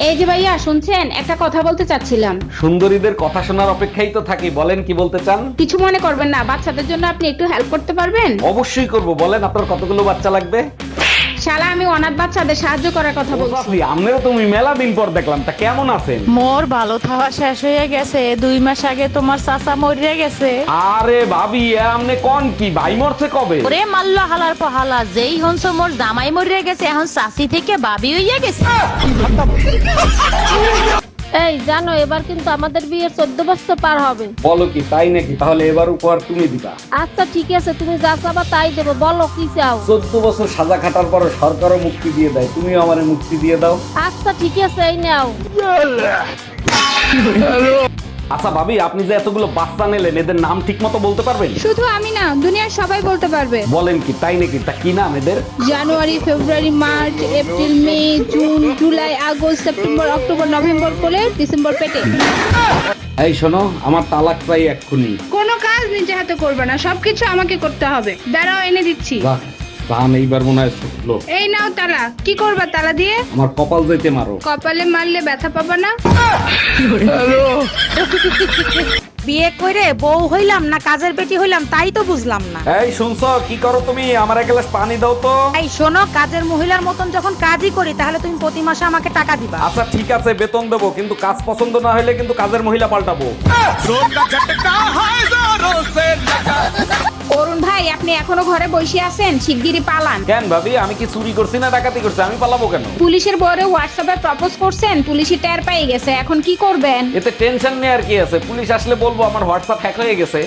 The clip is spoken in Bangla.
এই যে ভাইয়া শুনছেন, একটা কথা বলতে চাচ্ছিলাম। সুন্দরীদের কথা শোনার অপেক্ষাই তো থাকি, বলেন কি বলতে চান। কিছু মনে করবেন না, বাচ্চাদের জন্য আপনি একটু হেল্প করতে পারবেন? অবশ্যই করব, বলেন আপনার কতগুলো বাচ্চা লাগবে। শালা, আমি অনাথ বাচ্চাদের সাহায্য করার কথা বলছি। আমনেরও তুমি মেলা দিন পর দেখলাম, তা কেমন আছেন? মোর ভালো থাওয়া শেষ হয়ে গেছে, 2 মাস আগে তোমার চাচা মরে গেছে। আরে ভাবি, আমনে কোন কি ভাই মরছে কবে? ওরে মাল্লা হালার পহালা, যেই হনস মোর জামাই মরে গেছে, এখন চাচি থেকে ভাবি হইয়া গেছে। এই জানো, এবার কিন্তু আমাদের বিয়ের 14 বছর পার হবে। বলো কি, তাই নাকি? তাহলে এবার উপহার তুমি দিবা। আচ্ছা ঠিক আছে, তুমি যা চাবা তাই দেবো, বলো কি চাও। 14 বছর সাজা খাটার পর সরকারও মুক্তি দিয়ে দেয়, তুমিও আমারে মুক্তি দিয়ে দাও। আচ্ছা ঠিক আছে, এই নাও। আচ্ছা ভাবি, আপনি যে এতগুলো বাচ্চা নিলেন, এদের নাম ঠিক মতো বলতে পারবেন? শুধু আমি না, দুনিয়ার সবাই বলতে পারবে। বলেন কি, তাই নাকি? তা কি নাম এদের? জানুয়ারি, ফেব্রুয়ারি, মার্চ, এপ্রিল, মে, জুন, জুলাই, আগস্ট, সেপ্টেম্বর, অক্টোবর, নভেম্বর কোলে, ডিসেম্বর পেটে। এই শোনো, আমার তালাক চাই এক্ষুনি। কোনো কাজ নিজে হাতে করবে না, সবকিছু আমাকে করতে হবে। দাঁড়াও, এনে দিচ্ছি। বাহ, জান এইবার মনে হয় ছুটলো। এই নাও তালা। কি করবা তালা দিয়ে? আমার কপাল যেতে মারো। কপালে মারলে ব্যথা পাবা না। বিয়ে করে বউ হইলাম না কাজের বেটি হইলাম, তাই তো বুঝলাম না। এই শুনছো, কি করো তুমি? আমার এক গ্লাস পানি দাও তো। এই শোনো, কাজের মহিলার মতন যখন কাজই করি, তাহলে তুমি প্রতি মাসে আমাকে টাকা দিবা। আচ্ছা ঠিক আছে, বেতন দেবো, কিন্তু কাজ পছন্দ না হলে কিন্তু কাজের মহিলা পাল্টাবো। অরুণ ভাই, আপনি এখনো ঘরে বসে আছেন? শিগগিরই পালান। কেন ভাবি, আমি কি চুরি করছি না ডাকাতি করছি? আমি পালাবো কেন? পুলিশের বরে হোয়াটসঅ্যাপে প্রপোজ করছেন, পুলিশই টের পেয়ে গেছে, এখন কি করবেন? এতে টেনশন নেই আর কি আছে, পুলিশ আসলে বলবো আমার হোয়াটসঅ্যাপ হ্যাক হয়ে গেছে।